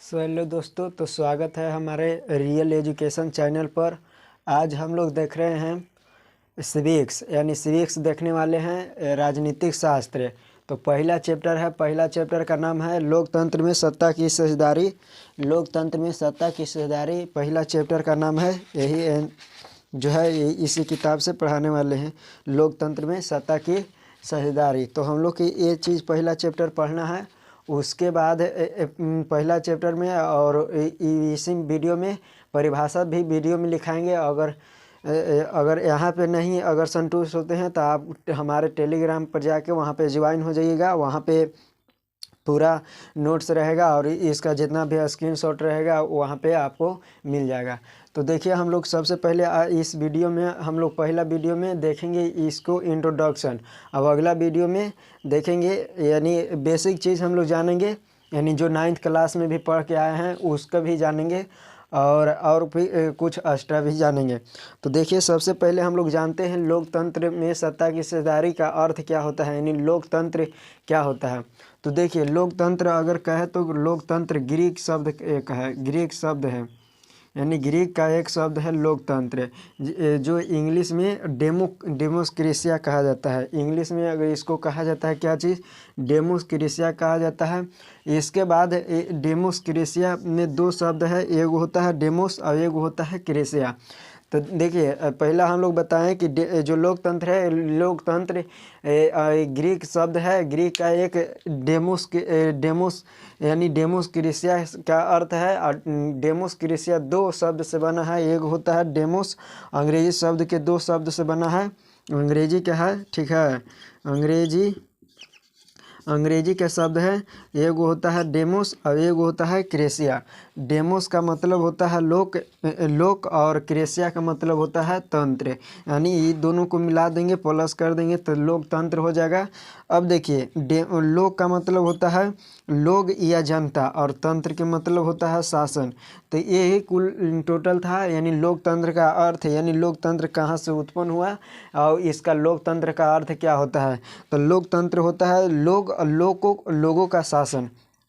Hello दोस्तों, तो स्वागत है हमारे रियल एजुकेशन चैनल पर। आज हम लोग देख रहे हैं सिविक्स, यानी सिविक्स देखने वाले हैं राजनीतिक शास्त्र। तो पहला चैप्टर का नाम है लोकतंत्र में सत्ता की साझेदारी। लोकतंत्र में सत्ता की साझेदारी पहला चैप्टर का नाम है। यही जो है इसी किताब से पढ़ाने वाले हैं, लोकतंत्र में सत्ता की साझेदारी। तो हम लोग की ये चीज़ पहला चैप्टर पढ़ना है। उसके बाद पहला चैप्टर में और इसी वीडियो में परिभाषा भी वीडियो में लिखाएंगे। अगर यहाँ पे नहीं अगर संतुष्ट होते हैं तो आप हमारे टेलीग्राम पर जाके वहाँ पे ज्वाइन हो जाइएगा। वहाँ पे पूरा नोट्स रहेगा और इसका जितना भी स्क्रीनशॉट रहेगा वहाँ पे आपको मिल जाएगा। तो देखिए, हम लोग सबसे पहले इस वीडियो में हम लोग पहला वीडियो में देखेंगे इसको इंट्रोडक्शन। अब अगला वीडियो में देखेंगे यानी बेसिक चीज़ हम लोग जानेंगे, यानी जो 9th क्लास में भी पढ़ के आए हैं उसका भी जानेंगे और भी कुछ एक्स्ट्रा भी जानेंगे। तो देखिए, सबसे पहले हम लोग जानते हैं लोकतंत्र में सत्ता की साझेदारी का अर्थ क्या होता है, यानी लोकतंत्र क्या होता है। तो देखिए, लोकतंत्र अगर कहे तो लोकतंत्र ग्रीक शब्द एक है, ग्रीक शब्द है, यानी ग्रीक का एक शब्द है लोकतंत्र, जो इंग्लिश में डेमोक्रेसिया कहा जाता है। इंग्लिश में अगर इसको कहा जाता है क्या चीज़, डेमोक्रेसिया कहा जाता है। इसके बाद डेमोक्रेसिया में दो शब्द है, एक होता है डेमोस और एक होता है क्रेसिया। तो देखिए, पहला हम लोग बताएं कि जो लोकतंत्र है, लोकतंत्र ग्रीक शब्द है। ग्रीक का एक डेमोस यानी डेमोक्रेसिया का अर्थ है, और डेमोक्रेसिया दो शब्द से बना है। एक होता है डेमोस, अंग्रेजी शब्द के दो शब्द से बना है। अंग्रेजी क्या है, ठीक है, अंग्रेजी का शब्द है। एक होता है डेमोस और एक होता है क्रेसिया। डेमोस का मतलब होता है लोक और क्रेसिया का मतलब होता है तंत्र। यानी ये दोनों को मिला देंगे, प्लस कर देंगे तो लोकतंत्र हो जाएगा। अब देखिए, लोक का मतलब होता है लोग या जनता, और तंत्र के मतलब होता है शासन। तो ये ही कुल टोटल था, यानी लोकतंत्र का अर्थ, यानी लोकतंत्र कहाँ से उत्पन्न हुआ और इसका लोकतंत्र का अर्थ क्या होता है। तो लोकतंत्र होता है लोगों का शासन,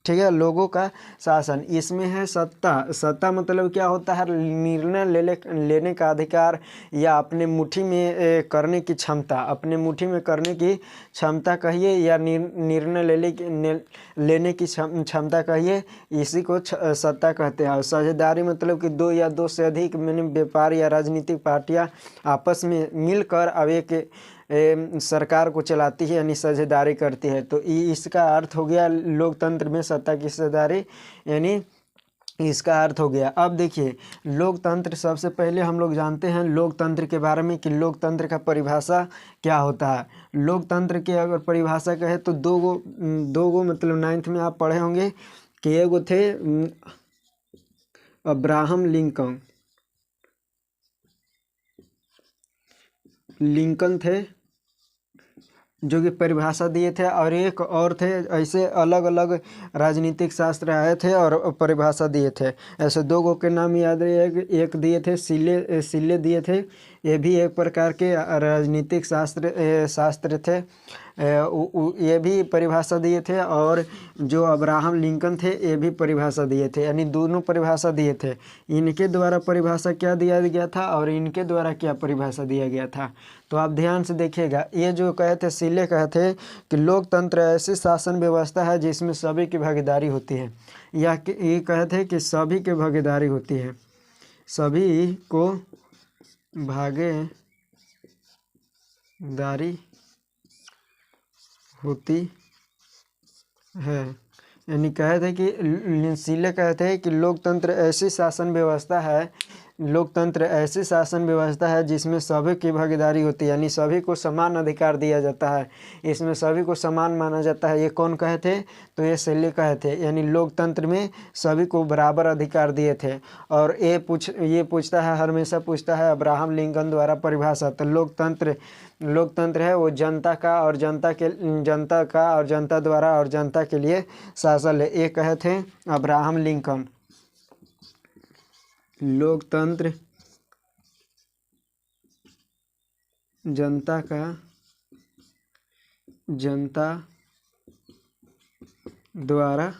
ठीक है, लोगों का शासन। इसमें है सत्ता मतलब क्या होता है, निर्णय लेने का अधिकार या अपने मुट्ठी में करने की क्षमता, अपने मुट्ठी में करने की क्षमता कहिए या निर्णय लेने की क्षमता कहिए, इसी को सत्ता कहते हैं। और साझेदारी मतलब कि दो या दो से अधिक व्यापार या राजनीतिक पार्टियां आपस में मिलकर अब एक सरकार को चलाती है, यानी साझेदारी करती है। तो इसका अर्थ हो गया लोकतंत्र में सत्ता की साझेदारी, यानी इसका अर्थ हो गया। अब देखिए, लोकतंत्र सबसे पहले हम लोग जानते हैं लोकतंत्र के बारे में कि लोकतंत्र का परिभाषा क्या होता है। लोकतंत्र की अगर परिभाषा कहे तो दो गो मतलब 9th में आप पढ़े होंगे कि एगो थे अब्राहम लिंकन थे जो कि परिभाषा दिए थे, और एक और थे, ऐसे अलग अलग राजनीतिक शास्त्र आए थे और परिभाषा दिए थे। ऐसे दो गो के नाम याद रहे, एक दिए थे सिले दिए थे, ये भी एक प्रकार के राजनीतिक शास्त्र थे। ये भी परिभाषा दिए थे, और जो अब्राहम लिंकन थे ये भी परिभाषा दिए थे, यानी दोनों परिभाषा दिए थे। इनके द्वारा परिभाषा क्या दिया गया था और इनके द्वारा क्या परिभाषा दिया गया था, तो आप ध्यान से देखिएगा। ये जो कहे थे, सिले कहे थे कि लोकतंत्र ऐसी शासन व्यवस्था है जिसमें सभी की भागीदारी होती है, या ये कहे थे कि सभी की भागीदारी होती है, सभी को भागीदारी होती है। यानी कहे थे कि सिले कहे थे कि लोकतंत्र ऐसी शासन व्यवस्था है, लोकतंत्र ऐसी शासन व्यवस्था है जिसमें सभी की भागीदारी होती है, यानी सभी को समान अधिकार दिया जाता है, इसमें सभी को समान माना जाता है। ये कौन कहे थे, तो ये सिले कहे थे, यानी लोकतंत्र में सभी को बराबर अधिकार दिए थे। और ये पूछता है, हमेशा पूछता है अब्राहम लिंकन द्वारा परिभाषा। तो लोकतंत्र है वो जनता का और जनता द्वारा और जनता के लिए शासन है। ये कहे थे अब्राहम लिंकन। लोकतंत्र जनता द्वारा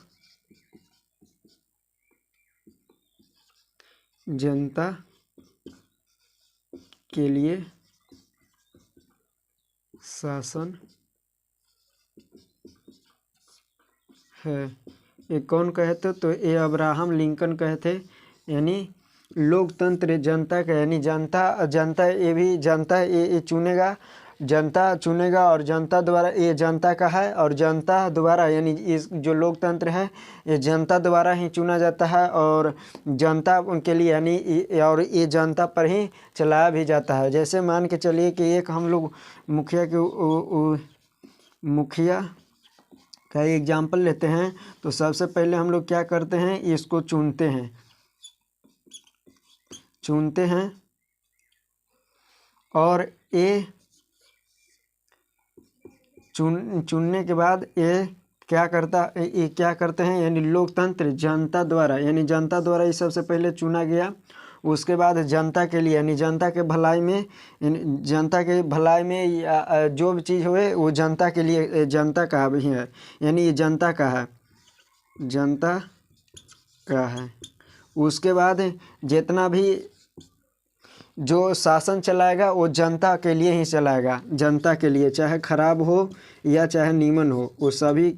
जनता के लिए शासन है। ये कौन कहे थे? तो ये अब्राहम लिंकन कहे थे। यानी लोकतंत्र जनता का, यानी जनता ये भी जनता ये चुनेगा, जनता चुनेगा और जनता द्वारा, ये जनता का है और जनता द्वारा, यानी इस जो लोकतंत्र है ये जनता द्वारा ही चुना जाता है और जनता उनके लिए, यानी और ये जनता पर ही चलाया भी जाता है। जैसे मान के चलिए कि एक हम लोग मुखिया का एग्जाम्पल लेते हैं, तो सबसे पहले हम लोग क्या करते हैं, इसको चुनते हैं और ये चुनने के बाद ये क्या करते हैं, यानी लोकतंत्र जनता द्वारा, यानी जनता द्वारा ये सबसे पहले चुना गया। उसके बाद जनता के लिए, यानी जनता के भलाई में जो भी चीज़ हुए वो जनता के लिए, जनता का भी है, यानी ये जनता का है। उसके बाद जितना भी जो शासन चलाएगा वो जनता के लिए ही चलाएगा, जनता के लिए, चाहे खराब हो या चाहे नीमन हो, वो सभी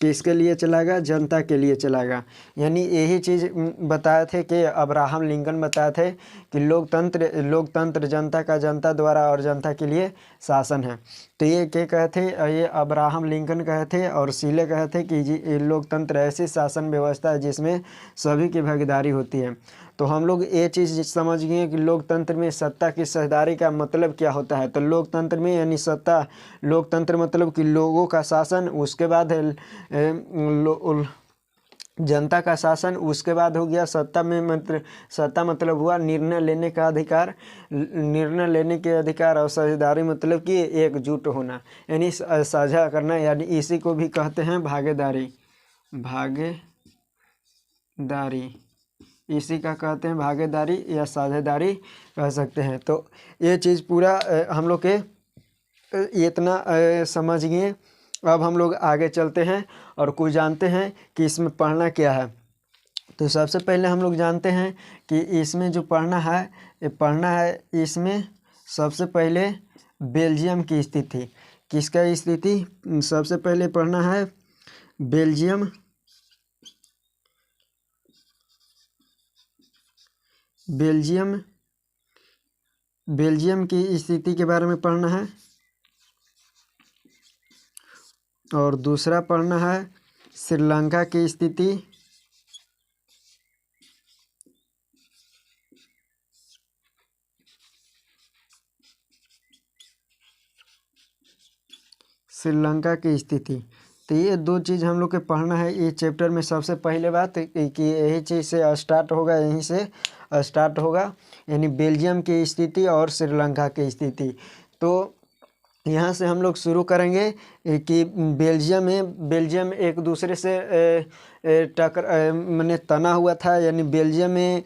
किसके लिए चलाएगा? जनता के लिए चलाएगा। यानी यही चीज़ बताए थे कि अब्राहम लिंकन बताए थे कि लोकतंत्र जनता का, जनता द्वारा और जनता के लिए शासन है। तो ये क्या कहे थे? ये अब्राहम लिंकन कहे थे और सीले कहे थे कि जी लोकतंत्र ऐसी शासन व्यवस्था है जिसमें सभी की भागीदारी होती है। तो हम लोग ये चीज़ समझ गए कि लोकतंत्र में सत्ता की साझेदारी का मतलब क्या होता है। तो लोकतंत्र में यानी लोकतंत्र मतलब कि लोगों का शासन, उसके बाद जनता का शासन, उसके बाद हो गया सत्ता मतलब हुआ निर्णय लेने का अधिकार, निर्णय लेने के अधिकार, और साझेदारी मतलब कि एकजुट होना, यानी साझा करना, यानी इसी को भी कहते हैं भागीदारी, इसी का कहते हैं भागीदारी या साझेदारी कह सकते हैं। तो ये चीज़ पूरा हम लोग के इतना समझ गए। अब हम लोग आगे चलते हैं और कुछ जानते हैं कि इसमें पढ़ना क्या है। तो सबसे पहले हम लोग जानते हैं कि इसमें जो पढ़ना है इसमें सबसे पहले बेल्जियम की स्थिति, किसका स्थिति सबसे पहले पढ़ना है? बेल्जियम की स्थिति के बारे में पढ़ना है। और दूसरा पढ़ना है श्रीलंका की स्थिति, तो ये दो चीज़ हम लोग के पढ़ना है ये चैप्टर में। सबसे पहले बात कि यही चीज़ से स्टार्ट होगा, यहीं से स्टार्ट होगा, यानी बेल्जियम की स्थिति और श्रीलंका की स्थिति। तो यहाँ से हम लोग शुरू करेंगे कि बेल्जियम एक दूसरे से माने तना हुआ था, यानी बेल्जियम में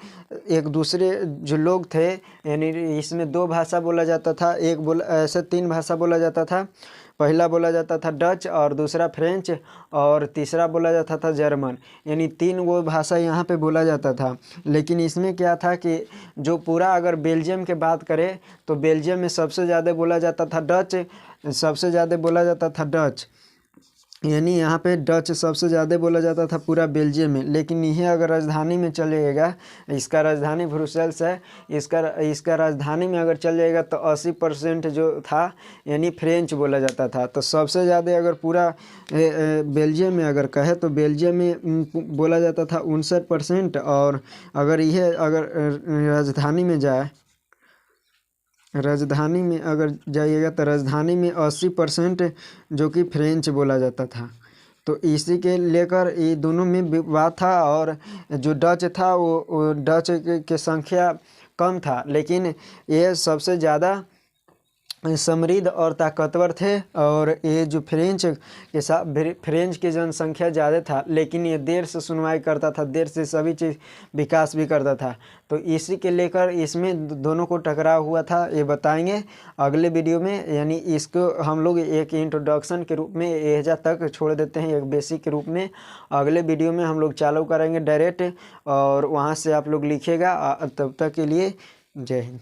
एक दूसरे जो लोग थे, यानी इसमें दो भाषा बोला जाता था, ऐसे तीन भाषा बोला जाता था। पहला बोला जाता था डच और दूसरा फ्रेंच और तीसरा बोला जाता था जर्मन, यानी तीन वो भाषा यहाँ पे बोला जाता था। लेकिन इसमें क्या था कि जो पूरा अगर बेल्जियम के बात करें तो बेल्जियम में सबसे ज़्यादा बोला जाता था डच, यानी यहाँ पे डच सबसे ज़्यादा बोला जाता था पूरा बेल्जियम में। लेकिन यह अगर राजधानी में चल जाएगा, इसका राजधानी ब्रुसेल्स है, इसका राजधानी में अगर चल जाएगा तो 80% जो था यानी फ्रेंच बोला जाता था। तो सबसे ज़्यादा अगर पूरा बेल्जियम में अगर कहे तो बेल्जियम में बोला जाता था 59%, और अगर राजधानी में अगर जाइएगा तो राजधानी में 80% जो कि फ्रेंच बोला जाता था। तो इसी के लेकर ये दोनों में विवाद था, और जो डच था वो डच के संख्या कम था, लेकिन ये सबसे ज़्यादा समृद्ध और ताकतवर थे। और ये जो फ्रेंच की जनसंख्या ज़्यादा था, लेकिन ये देर से सुनवाई करता था, देर से सभी चीज़ विकास भी करता था। तो इसी के लेकर इसमें दोनों को टकराव हुआ था, ये बताएंगे अगले वीडियो में। यानी इसको हम लोग एक इंट्रोडक्शन के रूप में एजा तक छोड़ देते हैं, एक बेसिक के रूप में। अगले वीडियो में हम लोग चालू करेंगे डायरेक्ट, और वहाँ से आप लोग लिखिएगा। तब तक के लिए जय हिंद।